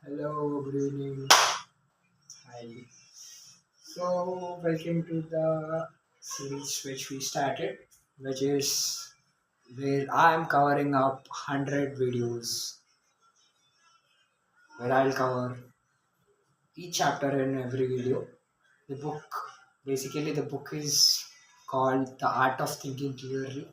Hello, good evening. Hi. So, welcome to the series which we started, which is where I'm covering up 100 videos, where I'll cover each chapter in every video. The book, basically, the book is called The Art of Thinking Clearly.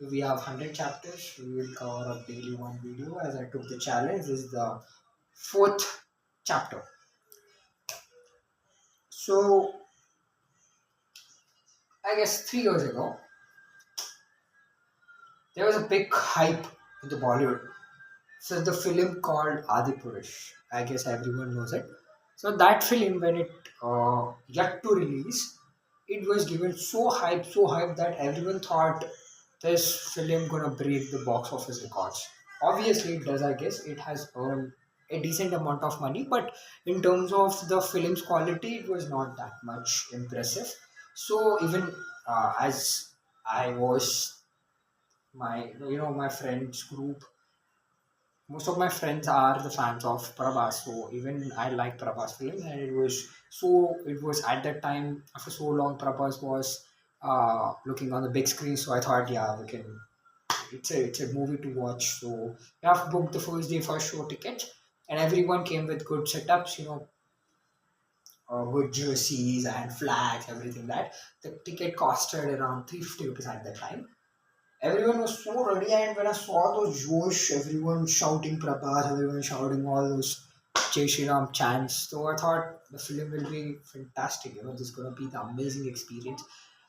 We have 100 chapters. We will cover up daily one video as I took the challenge. This is the fourth chapter. So, I guess 3 years ago, there was a big hype in the Bollywood. So the film called Adipurush. I guess everyone knows it. So that film, when it yet to release, it was given so hype that everyone thought this film gonna break the box office records. Obviously, it does. I guess it has earned a decent amount of money, but in terms of the film's quality, it was not that much impressive. So even as I was my friends group, most of my friends are the fans of Prabhas, so even I like Prabhas films, and it was at that time, after so long Prabhas was looking on the big screen, so I thought, yeah, we can, it's a movie to watch. So we have booked the first day first show ticket, and everyone came with good setups, good jerseys and flags, everything. That the ticket costed around 350 rupees at that time. Everyone was so ready, and when I saw those Josh, everyone shouting Prabhas, everyone shouting all those Jai Shri Ram chants, so I thought the film will be fantastic. This is gonna be the amazing experience.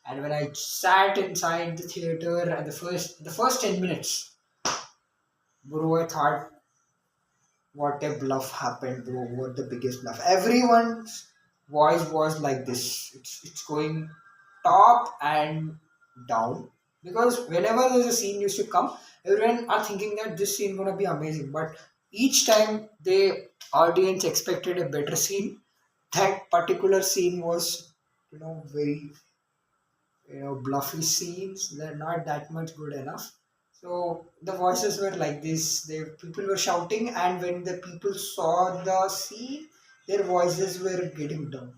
And when I sat inside the theater, and the first 10 minutes, bro, I thought, what a bluff happened, bro. What the biggest bluff. Everyone's voice was like this. It's going top and down. Because whenever there's a scene used to come, everyone are thinking that this scene gonna be amazing. But each time the audience expected a better scene, that particular scene was, very, bluffy scenes. They're not that much good enough. So the voices were like this. The people were shouting, and when the people saw the scene, their voices were getting down.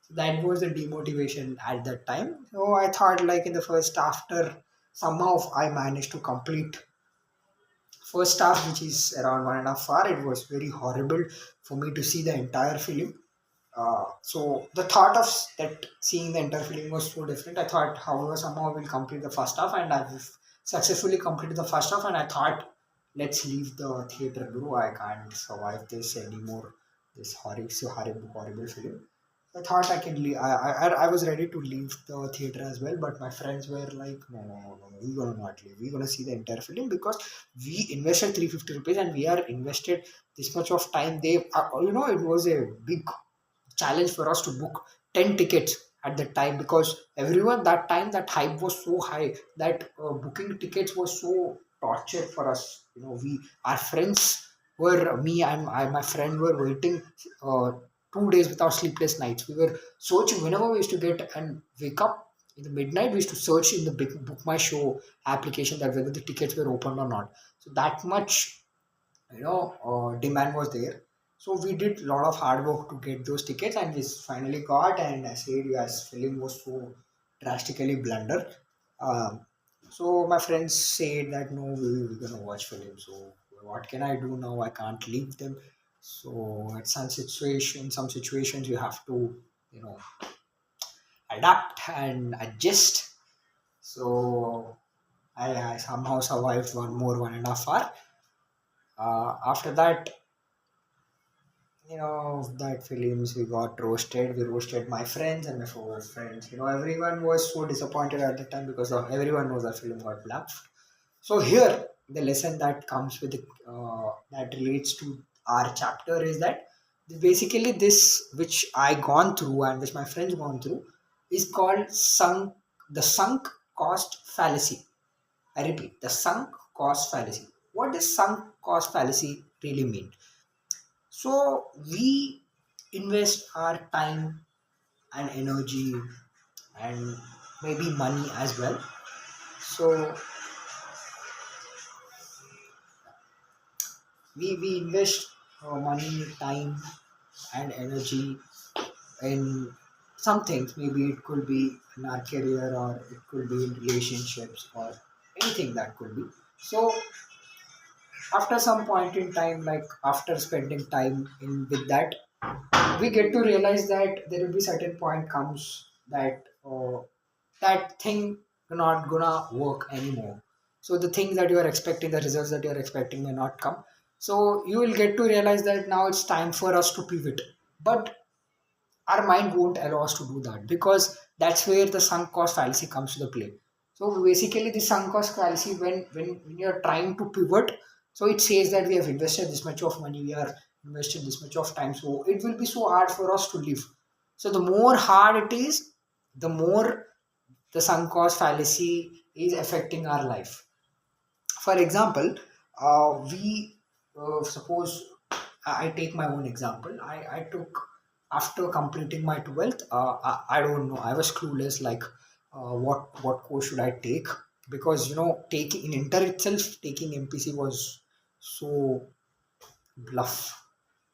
So that was the demotivation at that time. So I thought, like, in the first, after somehow I managed to complete first half, which is around 1.5 hour. It was very horrible for me to see the entire film. So the thought of that seeing the entire film was so different. I thought, however, somehow we'll complete the first half, and I've successfully completed the first half. And I thought, let's leave the theater, bro. I can't survive this anymore. This horrible film. I thought I can leave. I was ready to leave the theater as well, but my friends were like, no, no, no, no, no, we're gonna not leave. We're gonna see the entire film because we invested 350 rupees, and we are invested this much of time. It was a big challenge for us to book 10 tickets at the time, because everyone that time, that hype was so high that booking tickets was so torture for us. We, our friends were, me and my friend were waiting 2 days without sleepless nights. We were searching whenever we used to get and wake up in the midnight. We used to search in the big book my show application that whether the tickets were open or not. So that much, demand was there. So we did a lot of hard work to get those tickets, and we finally got. And I said, yes, film was so drastically blunder. Um, so my friends said that, no, we're gonna watch film. So what can I do now? I can't leave them. So at some situations you have to, adapt and adjust. So I somehow survived 1.5 hour. After that, that films, we got roasted. We roasted my friends and my four friends. Everyone was so disappointed at the time because everyone knows that film got bluffed. So here, the lesson that comes with that relates to our chapter is that basically this, which I gone through and which my friends gone through, is called sunk cost fallacy. I repeat, the sunk cost fallacy. What does sunk cost fallacy really mean? So we invest our time and energy and maybe money as well. So we invest. money, time, and energy in some things. Maybe it could be in our career, or it could be in relationships, or anything that could be. So after some point in time, like after spending time in with that, we get to realize that there will be certain point comes that that thing not gonna work anymore. So the things that you are expecting, the results that you are expecting may not come. So you will get to realize that now it's time for us to pivot. But our mind won't allow us to do that, because that's where the sunk cost fallacy comes to the play. So basically, the sunk cost fallacy, when you're trying to pivot, so it says that we have invested this much of money, we are invested this much of time, so it will be so hard for us to live. So the more hard it is, the more the sunk cost fallacy is affecting our life. For example, we suppose I take my own example. I took, after completing my 12th, I don't know, I was clueless, like what course should I take, because taking in inter itself, taking MPC was so bluff,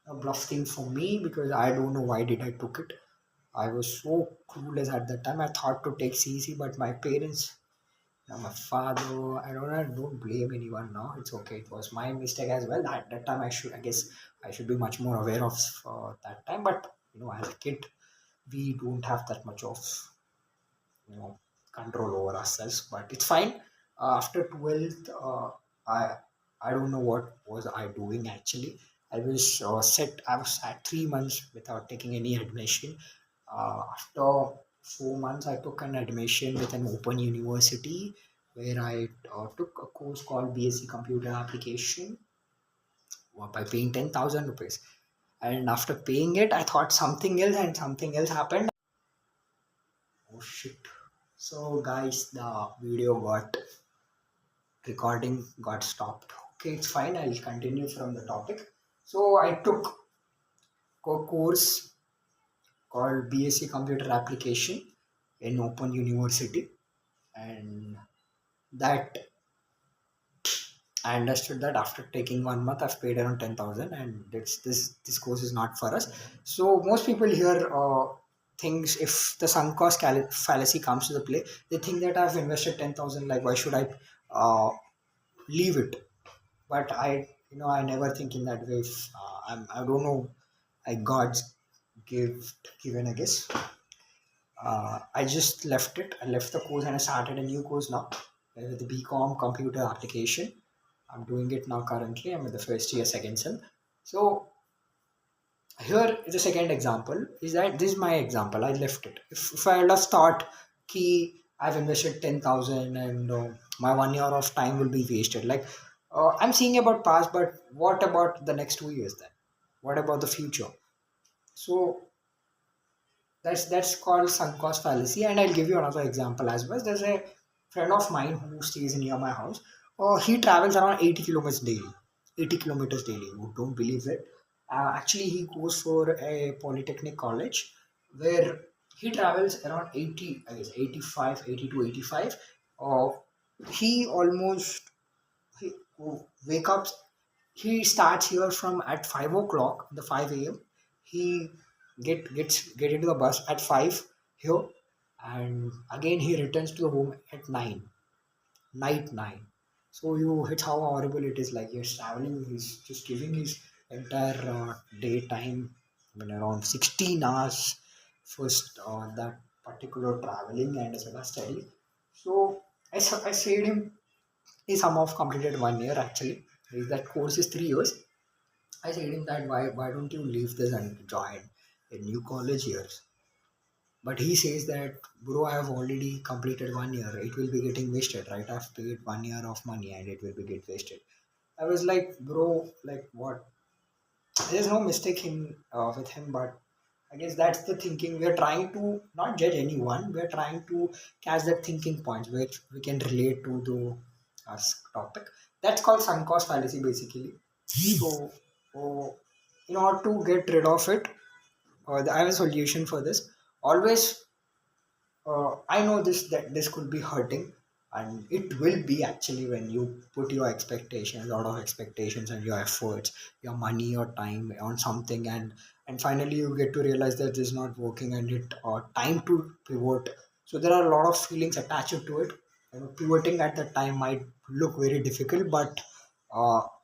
a bluff thing for me, because I don't know why did I took it. I was so clueless at that time. I thought to take CC, but my parents, my father, I don't blame anyone now. It's okay. It was my mistake as well. At that time, I guess, I should be much more aware of that time. But as a kid, we don't have that much of you know control over ourselves. But it's fine. After 12th, I I don't know what was I doing actually. I was at 3 months without taking any admission. After 4 months, I took an admission with an open university, where I took a course called BSc Computer Application, by paying 10,000 rupees. And after paying it, I thought something else, and something else happened. Oh shit. So, guys, the video got recording got stopped. Okay, it's fine. I'll continue from the topic. So, I took a course called BSc Computer Application in Open University, and that I understood that after taking 1 month, I've paid around 10,000, and this course is not for us. So most people here thinks, if the sunk cost fallacy comes to the play, they think that I've invested 10,000. Like, why should I uh, leave it? But I never think in that way. If, I don't know, like God's given, I guess. I just left it. I left the course and I started a new course now, with the BCom Computer Application. I'm doing it now currently. I'm in the first year, second sem. So here is the second example. Is that this is my example? I left it. If I had a start key, I've invested 10,000, and my 1 year of time will be wasted. Like, I'm seeing about past, but what about the next 2 years then? What about the future? So that's called sunk cost fallacy. And I'll give you another example as well. There's a friend of mine who stays near my house. He travels around 80 kilometers daily. 80 kilometers daily. You don't believe it. Actually, he goes for a polytechnic college, where he travels around 80, I guess 85, 80 to 85. Uh, he almost he wake up. He starts here from at 5 o'clock, the 5 a.m. He get into the bus at 5 here, and again he returns to the home at 9, night 9. So you hit how horrible it is. Like, he's traveling, he's just giving his entire daytime, I mean around 16 hours first on that particular traveling, and as well as study. So I said him, he somehow completed 1 year actually. That course is 3 years. I said him that, why don't you leave this and join a new college here? But he says that, bro, I have already completed 1 year. It will be getting wasted, right? I've paid 1 year of money and it will be get wasted. I was like, bro, like what? There's no mistake with him, but I guess that's the thinking. We're trying to not judge anyone. We're trying to catch that thinking points which we can relate to the topic. That's called sunk cost fallacy, basically. So, in order to get rid of it, I have a solution for this. Always, I know this that this could be hurting. and it will be actually when you put your expectations, a lot of expectations and your efforts, your money, your time on something, and finally you get to realize that this is not working and it time to pivot. So there are a lot of feelings attached to it. Pivoting at the time might look very difficult, but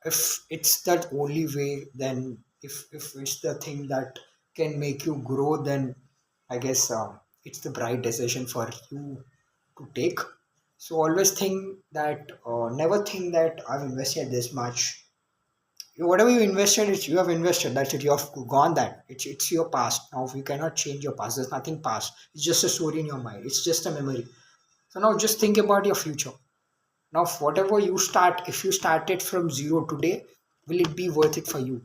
if it's that only way, then if it's the thing that can make you grow, then I guess it's the right decision for you to take. So always think that, never think that I've invested this much. Whatever you invested, it's you have invested. That's it. You have gone that. It's your past. Now you cannot change your past. There's nothing past. It's just a story in your mind. It's just a memory. So now just think about your future. Now whatever you start, if you started from zero today, will it be worth it for you?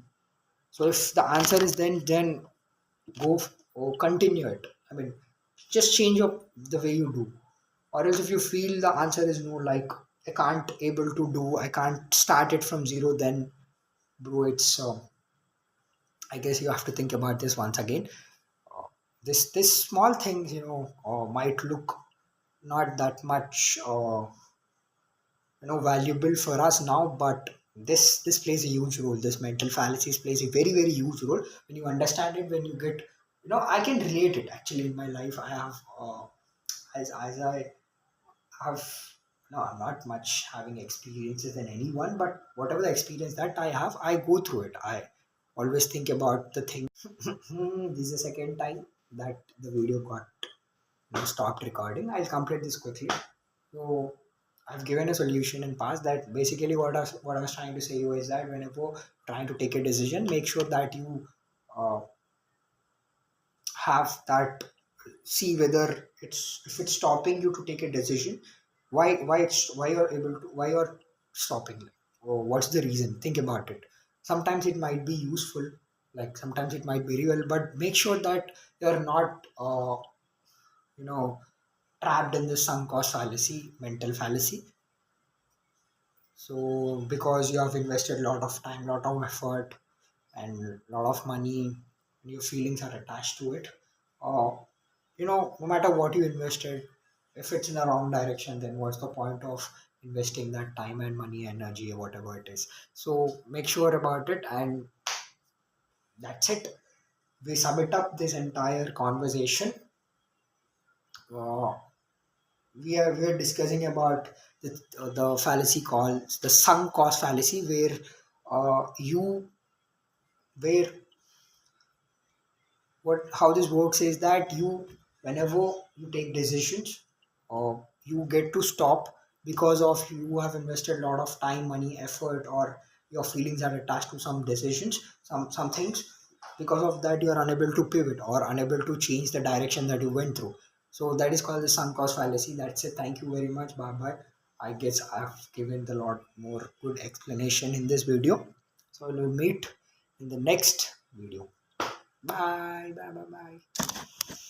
So if the answer is then go or continue it. I mean, just change your the way you do. Or else if you feel the answer is no, like I can't able to do, I can't start it from zero, then bro, it's I guess you have to think about this once again. This small things, might look not that much valuable for us now, but this plays a huge role. This mental fallacies plays a very very huge role when you understand it. When you get, I can relate it actually in my life. I have as I have, no, not much having experiences than anyone, but whatever the experience that I have, I go through it. I always think about the thing. This is the second time that the video got stopped recording. I'll complete this quickly. So I've given a solution in past that basically what I was trying to say you is that whenever trying to take a decision, make sure that you uh, have that, see whether it's if it's stopping you to take a decision, why you're able to, why you're stopping, or what's the reason. Think about it. Sometimes it might be useful, like sometimes it might very well, but make sure that you're not you know trapped in the sunk cost fallacy, mental fallacy. So because you have invested a lot of time, lot of effort, and a lot of money, and your feelings are attached to it, uh, no matter what you invested, if it's in the wrong direction, then what's the point of investing that time and money, energy, or whatever it is. So make sure about it, and that's it. We sum it up this entire conversation. uh, we are discussing about the fallacy called the sunk cost fallacy, where you where what how this works is that you, whenever you take decisions, you get to stop because of you have invested a lot of time, money, effort, or your feelings are attached to some decisions, some things. Because of that, you are unable to pivot or unable to change the direction that you went through. So that is called the sunk cost fallacy. That's it. Thank you very much. Bye bye. I guess I've given the lot more good explanation in this video. So we'll meet in the next video. Bye bye bye bye.